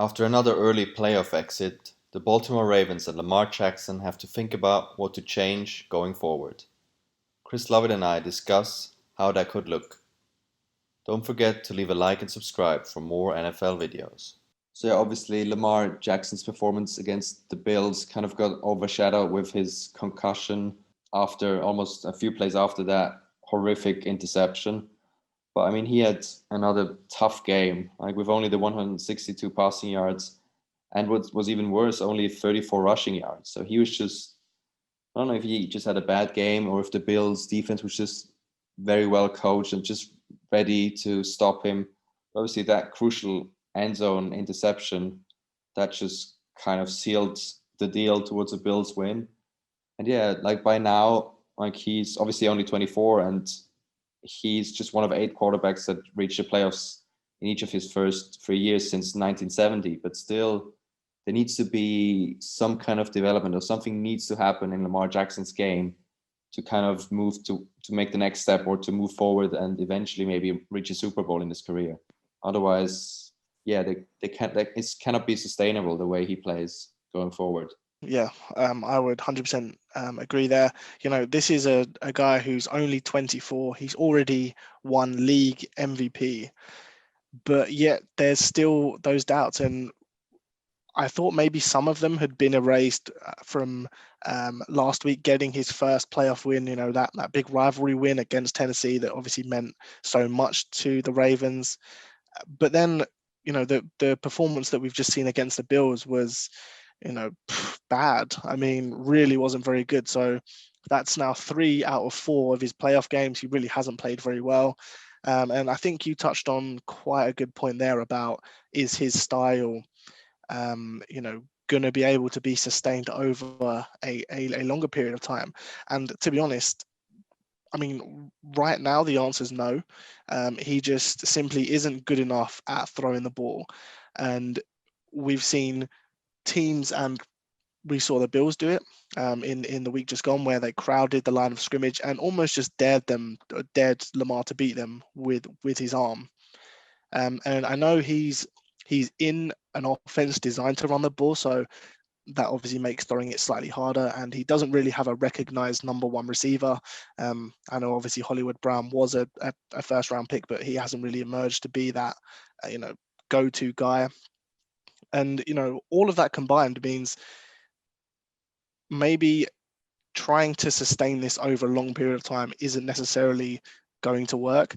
After another early playoff exit, the Baltimore Ravens and Lamar Jackson have to think about what to change going forward. Chris Lovitt and I discuss how that could look. Don't forget to leave a like and subscribe for more NFL videos. So yeah, obviously Lamar Jackson's performance against the Bills kind of got overshadowed with his concussion after almost a few plays after that horrific interception. But I mean, he had another tough game, like with only the 162 passing yards, and what was even worse, only 34 rushing yards. So he was just, I don't know if he just had a bad game or if the Bills defense was just very well coached and just ready to stop him. Obviously, that crucial end zone interception that just kind of sealed the deal towards a Bills win. And yeah, like by now, like he's obviously only 24 and he's just one of 8 quarterbacks that reached the playoffs in each of his first 3 years since 1970. But still, there needs to be some kind of development or something needs to happen in Lamar Jackson's game to kind of move to make the next step or to move forward and eventually maybe reach a Super Bowl in his career. Otherwise, yeah, they can't. It cannot be sustainable the way he plays going forward. Yeah, I would 100% agree there. This is a guy who's only 24. He's already won league MVP, but yet there's still those doubts. And I thought maybe some of them had been erased from last week, getting his first playoff win, that big rivalry win against Tennessee that obviously meant so much to the Ravens. But then, the performance that we've just seen against the Bills was, bad. I mean, really wasn't very good. So that's now 3 out of 4 of his playoff games. He really hasn't played very well. And I think you touched on quite a good point there about, is his style, going to be able to be sustained over a longer period of time? And to be honest, I mean, right now the answer is no. He just simply isn't good enough at throwing the ball. And we've seen teams, and we saw the Bills do it in the week just gone, where they crowded the line of scrimmage and almost just dared Lamar to beat them with his arm. And I know he's in an offense designed to run the ball, so that obviously makes throwing it slightly harder. And he doesn't really have a recognized number one receiver. I know obviously Hollywood Brown was a first round pick, but he hasn't really emerged to be that go-to guy. And all of that combined means maybe trying to sustain this over a long period of time isn't necessarily going to work.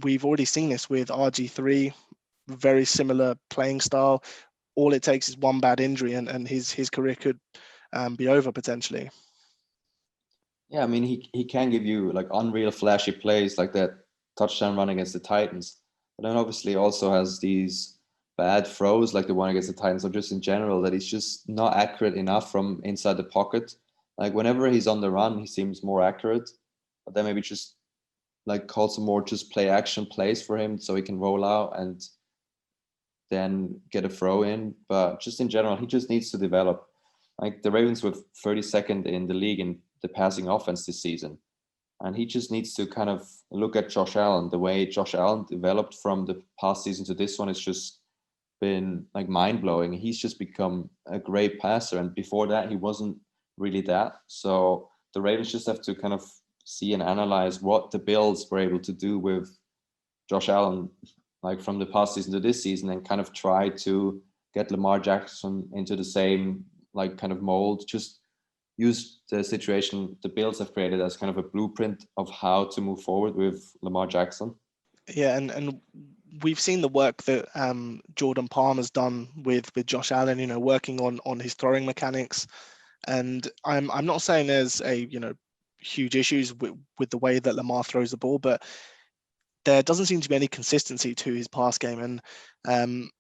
We've already seen this with RG3, very similar playing style. All it takes is one bad injury and his career could be over potentially. Yeah, I mean he can give you like unreal flashy plays like that touchdown run against the Titans, but then obviously also has these bad throws like the one against the Titans, or just in general that he's just not accurate enough from inside the pocket. Like whenever he's on the run, he seems more accurate, but then maybe just like call some more just play action plays for him so he can roll out and then get a throw in. But just in general, he just needs to develop. Like the Ravens were 32nd in the league in the passing offense this season. And he just needs to kind of look at Josh Allen. The way Josh Allen developed from the past season to this one has just been like mind blowing. He's just become a great passer. And before that, he wasn't really that. So the Ravens just have to kind of see and analyze what the Bills were able to do with Josh Allen, like from the past season to this season, and kind of try to get Lamar Jackson into the same like kind of mold. Just use the situation the Bills have created as kind of a blueprint of how to move forward with Lamar Jackson. Yeah, and we've seen the work that Jordan Palmer's done with Josh Allen, working on his throwing mechanics. And I'm not saying there's a huge issues with the way that Lamar throws the ball, but there doesn't seem to be any consistency to his pass game. And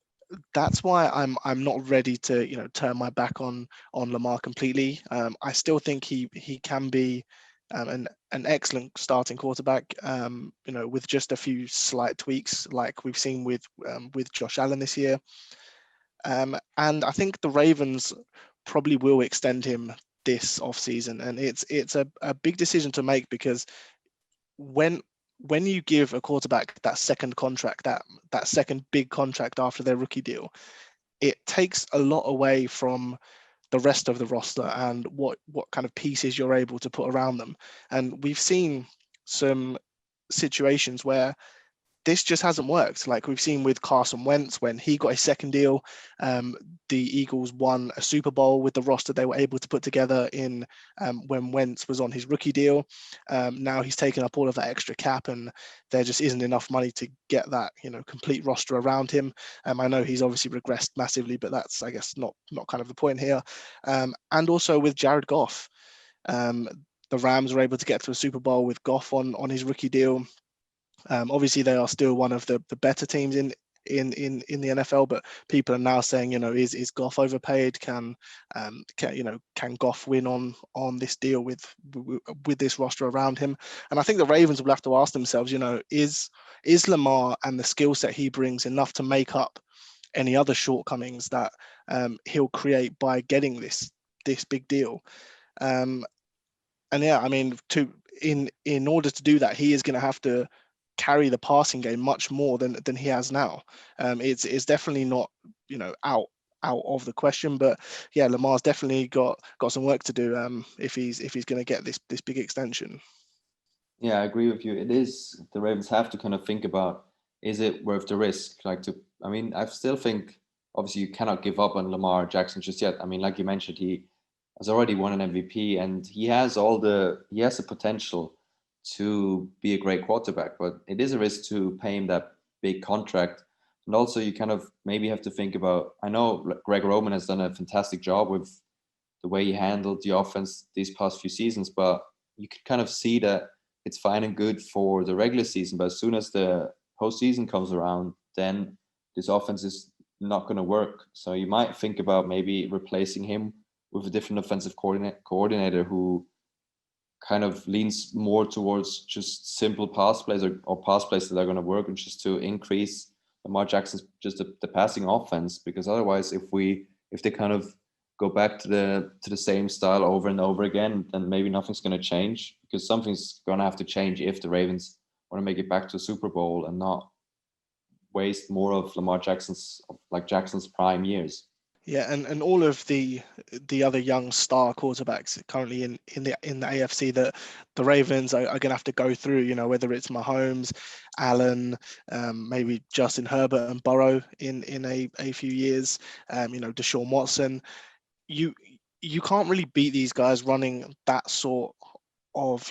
that's why I'm not ready to turn my back on Lamar completely. I still think he can be an excellent starting quarterback. With just a few slight tweaks, like we've seen with Josh Allen this year. And I think the Ravens probably will extend him this offseason, and it's a big decision to make, because when when you give a quarterback that second contract, that second big contract after their rookie deal, it takes a lot away from the rest of the roster and what kind of pieces you're able to put around them. And we've seen some situations where this just hasn't worked. Like we've seen with Carson Wentz when he got his second deal, the Eagles won a Super Bowl with the roster they were able to put together in when Wentz was on his rookie deal. Now he's taken up all of that extra cap, and there just isn't enough money to get that complete roster around him. I know he's obviously regressed massively, but that's I guess not kind of the point here. And also with Jared Goff. Um, the Rams were able to get to a Super Bowl with Goff on his rookie deal. Obviously, they are still one of the better teams in the NFL, but people are now saying, is Goff overpaid? Can Goff win on this deal with this roster around him? And I think the Ravens will have to ask themselves, is Lamar and the skill set he brings enough to make up any other shortcomings that he'll create by getting this big deal? And yeah, I mean, in order to do that, he is going to have to carry the passing game much more than he has now. It's definitely not out of the question, but yeah, Lamar's definitely got some work to do if he's going to get this big extension. Yeah, I agree with you. It is, the Ravens have to kind of think about, is it worth the risk? I mean, I still think obviously you cannot give up on Lamar Jackson just yet. I mean, like you mentioned, he has already won an MVP and he has the potential to be a great quarterback, but it is a risk to pay him that big contract. And also you kind of maybe have to think about, I know Greg Roman has done a fantastic job with the way he handled the offense these past few seasons, but you could kind of see that it's fine and good for the regular season, but as soon as the postseason comes around, then this offense is not going to work. So you might think about maybe replacing him with a different offensive coordinator who kind of leans more towards just simple pass plays or pass plays that are going to work, and just to increase Lamar Jackson's just the passing offense. Because otherwise, if they kind of go back to the same style over and over again, then maybe nothing's going to change, because something's going to have to change if the Ravens want to make it back to a Super Bowl and not waste more of Jackson's prime years. Yeah, and all of the other young star quarterbacks currently in the AFC that the Ravens are going to have to go through. Whether it's Mahomes, Allen, maybe Justin Herbert and Burrow in a few years. Deshaun Watson. You you can't really beat these guys running that sort of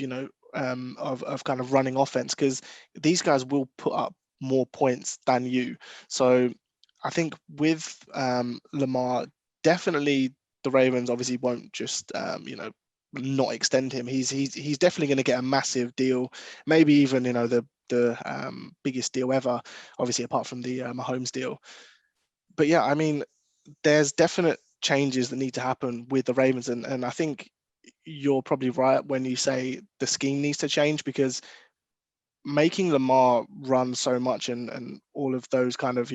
of kind of running offense, because these guys will put up more points than you. So I think with Lamar, definitely the Ravens obviously won't just not extend him. He's definitely going to get a massive deal, maybe even the biggest deal ever, obviously apart from the Mahomes deal. But yeah, I mean, there's definite changes that need to happen with the Ravens, and I think you're probably right when you say the scheme needs to change, because making Lamar run so much and all of those kind of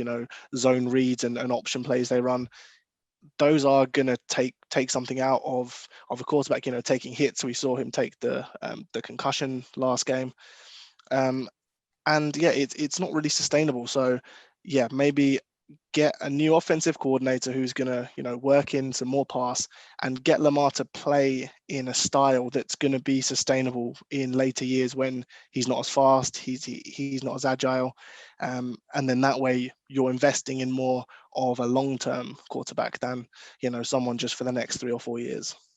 zone reads and option plays they run, those are gonna take something out of a quarterback. Taking hits. We saw him take the concussion last game, and yeah, it's not really sustainable. So yeah, maybe get a new offensive coordinator who's going to, work in some more pass and get Lamar to play in a style that's going to be sustainable in later years when he's not as fast, he's not as agile. And then that way you're investing in more of a long-term quarterback than, someone just for the next 3 or 4 years.